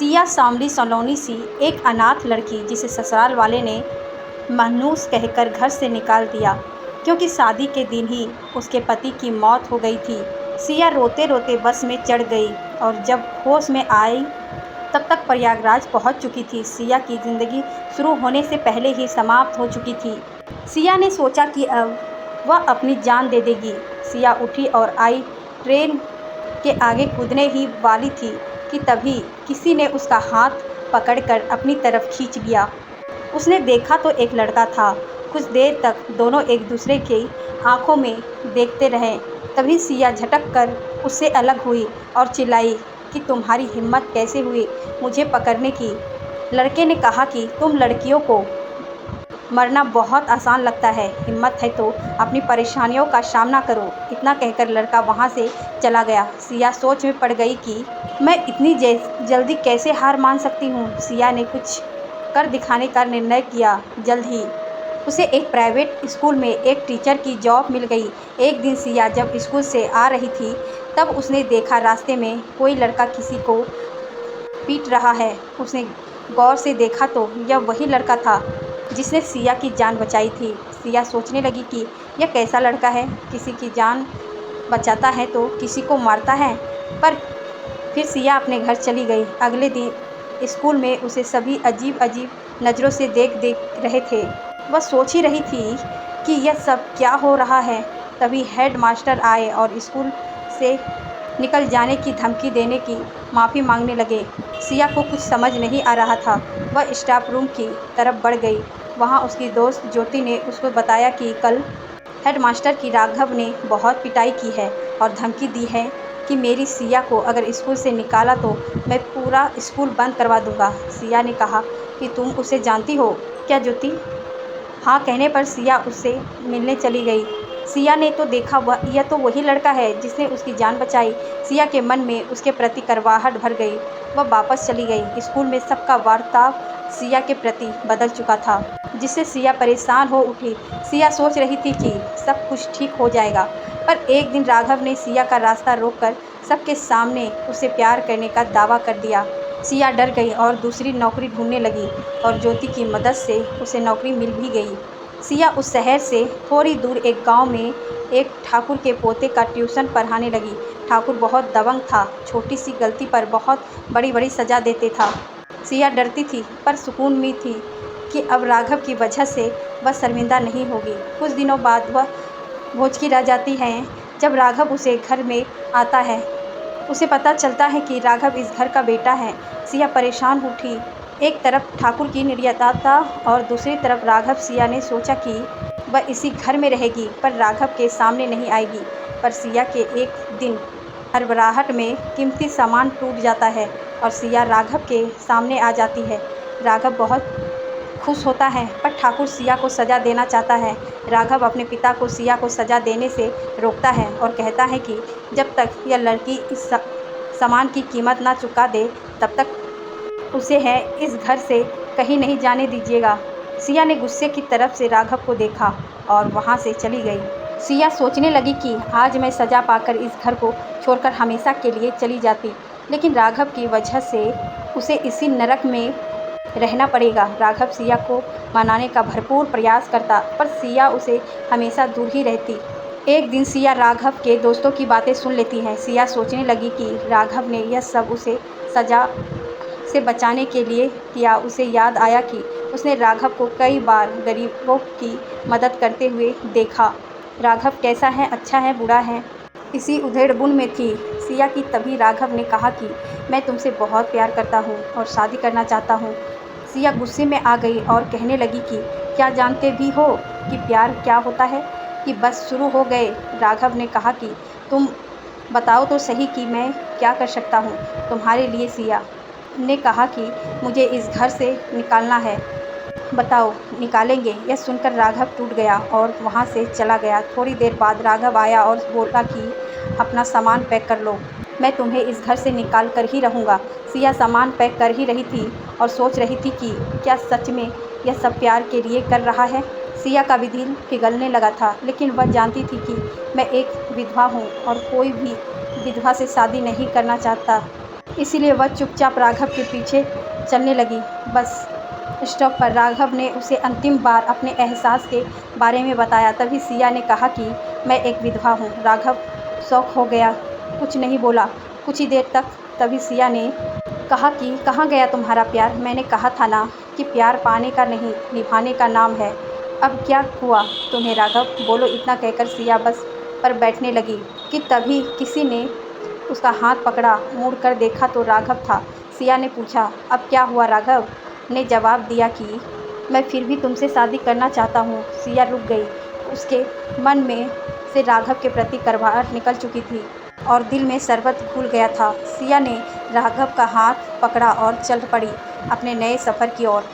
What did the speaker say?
सिया सांवली सलोनी सी एक अनाथ लड़की जिसे ससुराल वाले ने मनहूस कहकर घर से निकाल दिया क्योंकि शादी के दिन ही उसके पति की मौत हो गई थी। सिया रोते रोते बस में चढ़ गई और जब होश में आई तब तक प्रयागराज पहुंच चुकी थी। सिया की ज़िंदगी शुरू होने से पहले ही समाप्त हो चुकी थी। सिया ने सोचा कि अब वह अपनी जान दे देगी। सिया उठी और आई। ट्रेन के आगे कूदने ही वाली थी कि तभी किसी ने उसका हाथ पकड़कर अपनी तरफ खींच लिया। उसने देखा तो एक लड़का था। कुछ देर तक दोनों एक दूसरे की आंखों में देखते रहे। तभी सिया झटक कर उससे अलग हुई और चिल्लाई कि तुम्हारी हिम्मत कैसे हुई मुझे पकड़ने की। लड़के ने कहा कि तुम लड़कियों को मरना बहुत आसान लगता है, हिम्मत है तो अपनी परेशानियों का सामना करो। इतना कहकर लड़का वहाँ से चला गया। सिया सोच में पड़ गई कि मैं इतनी जल्दी कैसे हार मान सकती हूँ। सिया ने कुछ कर दिखाने का निर्णय किया। जल्द ही उसे एक प्राइवेट स्कूल में एक टीचर की जॉब मिल गई। एक दिन सिया जब स्कूल से आ रही थी तब उसने देखा रास्ते में कोई लड़का किसी को पीट रहा है। उसने गौर से देखा तो यह वही लड़का था जिसने सिया की जान बचाई थी। सिया सोचने लगी कि यह कैसा लड़का है, किसी की जान बचाता है तो किसी को मारता है। पर फिर सिया अपने घर चली गई। अगले दिन स्कूल में उसे सभी अजीब अजीब नज़रों से देख रहे थे। वह सोच ही रही थी कि यह सब क्या हो रहा है। तभी हेड मास्टर आए और स्कूल से निकल जाने की धमकी देने की माफ़ी मांगने लगे। सिया को कुछ समझ नहीं आ रहा था। वह स्टाफ रूम की तरफ बढ़ गई। वहाँ उसकी दोस्त ज्योति ने उसको बताया कि कल हेडमास्टर की राघव ने बहुत पिटाई की है और धमकी दी है कि मेरी सिया को अगर स्कूल से निकाला तो मैं पूरा स्कूल बंद करवा दूंगा। सिया ने कहा कि तुम उसे जानती हो क्या ज्योति? हाँ कहने पर सिया उससे मिलने चली गई। सिया ने तो देखा यह तो वही लड़का है जिसने उसकी जान बचाई। सिया के मन में उसके प्रति करवाहट भर गई। वह वापस चली गई। स्कूल में सबका बर्ताव सिया के प्रति बदल चुका था जिससे सिया परेशान हो उठी। सिया सोच रही थी कि सब कुछ ठीक हो जाएगा, पर एक दिन राघव ने सिया का रास्ता रोककर सबके सामने उसे प्यार करने का दावा कर दिया। सिया डर गई और दूसरी नौकरी ढूंढने लगी और ज्योति की मदद से उसे नौकरी मिल भी गई। सिया उस शहर से थोड़ी दूर एक गांव में एक ठाकुर के पोते का ट्यूशन पढ़ाने लगी। ठाकुर बहुत दबंग था, छोटी सी गलती पर बहुत बड़ी बड़ी सज़ा देते था। सिया डरती थी पर सुकून में थी कि अब राघव की वजह से वह शर्मिंदा नहीं होगी। कुछ दिनों बाद वह भोजकी रह जाती है जब राघव उसे घर में आता है। उसे पता चलता है कि राघव इस घर का बेटा है। सिया परेशान उठी। एक तरफ ठाकुर की निर्दयता और दूसरी तरफ राघव। सिया ने सोचा कि वह इसी घर में रहेगी पर राघव के सामने नहीं आएगी। पर सिया के एक दिन हड़बड़ाहट में कीमती सामान टूट जाता है और सिया राघव के सामने आ जाती है। राघव बहुत खुश होता है पर ठाकुर सिया को सज़ा देना चाहता है। राघव अपने पिता को सिया को सज़ा देने से रोकता है और कहता है कि जब तक यह लड़की इस सामान की कीमत ना चुका दे तब तक उसे है इस घर से कहीं नहीं जाने दीजिएगा। सिया ने गुस्से की तरफ से राघव को देखा और वहाँ से चली गई। सिया सोचने लगी कि आज मैं सज़ा पाकर इस घर को छोड़कर हमेशा के लिए चली जाती, लेकिन राघव की वजह से उसे इसी नरक में रहना पड़ेगा। राघव सिया को मनाने का भरपूर प्रयास करता पर सिया उसे हमेशा दूर ही रहती। एक दिन सिया राघव के दोस्तों की बातें सुन लेती है। सिया सोचने लगी कि राघव ने यह सब उसे सज़ा से बचाने के लिए किया। उसे याद आया कि उसने राघव को कई बार गरीबों की मदद करते हुए देखा। राघव कैसा है, अच्छा है, बुरा है, इसी उधेड़बुन में थी सिया की। तभी राघव ने कहा कि मैं तुमसे बहुत प्यार करता हूँ और शादी करना चाहता हूँ। सिया गुस्से में आ गई और कहने लगी कि क्या जानते भी हो कि प्यार क्या होता है, कि बस शुरू हो गए। राघव ने कहा कि तुम बताओ तो सही कि मैं क्या कर सकता हूँ तुम्हारे लिए। सिया ने कहा कि मुझे इस घर से निकालना है। बताओ निकालेंगे? यह सुनकर राघव टूट गया और वहाँ से चला गया। थोड़ी देर बाद राघव आया और बोला कि अपना सामान पैक कर लो, मैं तुम्हें इस घर से निकाल कर ही रहूँगा। सिया सामान पैक कर ही रही थी और सोच रही थी कि क्या सच में यह सब प्यार के लिए कर रहा है। सिया का भी दिल पिघलने लगा था, लेकिन वह जानती थी कि मैं एक विधवा हूँ और कोई भी विधवा से शादी नहीं करना चाहता। इसीलिए वह चुपचाप राघव के पीछे चलने लगी। बस स्टॉप पर राघव ने उसे अंतिम बार अपने एहसास के बारे में बताया। तभी सिया ने कहा कि मैं एक विधवा हूँ। राघव शॉक हो गया, कुछ नहीं बोला कुछ ही देर तक। तभी सिया ने कहा कि कहाँ गया तुम्हारा प्यार? मैंने कहा था ना कि प्यार पाने का नहीं निभाने का नाम है। अब क्या हुआ तुम्हें राघव? बोलो। इतना कहकर सिया बस पर बैठने लगी कि तभी किसी ने उसका हाथ पकड़ा। मुड़ कर देखा तो राघव था। सिया ने पूछा, अब क्या हुआ? राघव ने जवाब दिया कि मैं फिर भी तुमसे शादी करना चाहता हूँ। सिया रुक गई। उसके मन में से राघव के प्रति कड़वाहट निकल चुकी थी और दिल में शरबत घुल गया था। सिया ने राघव का हाथ पकड़ा और चल पड़ी अपने नए सफ़र की ओर।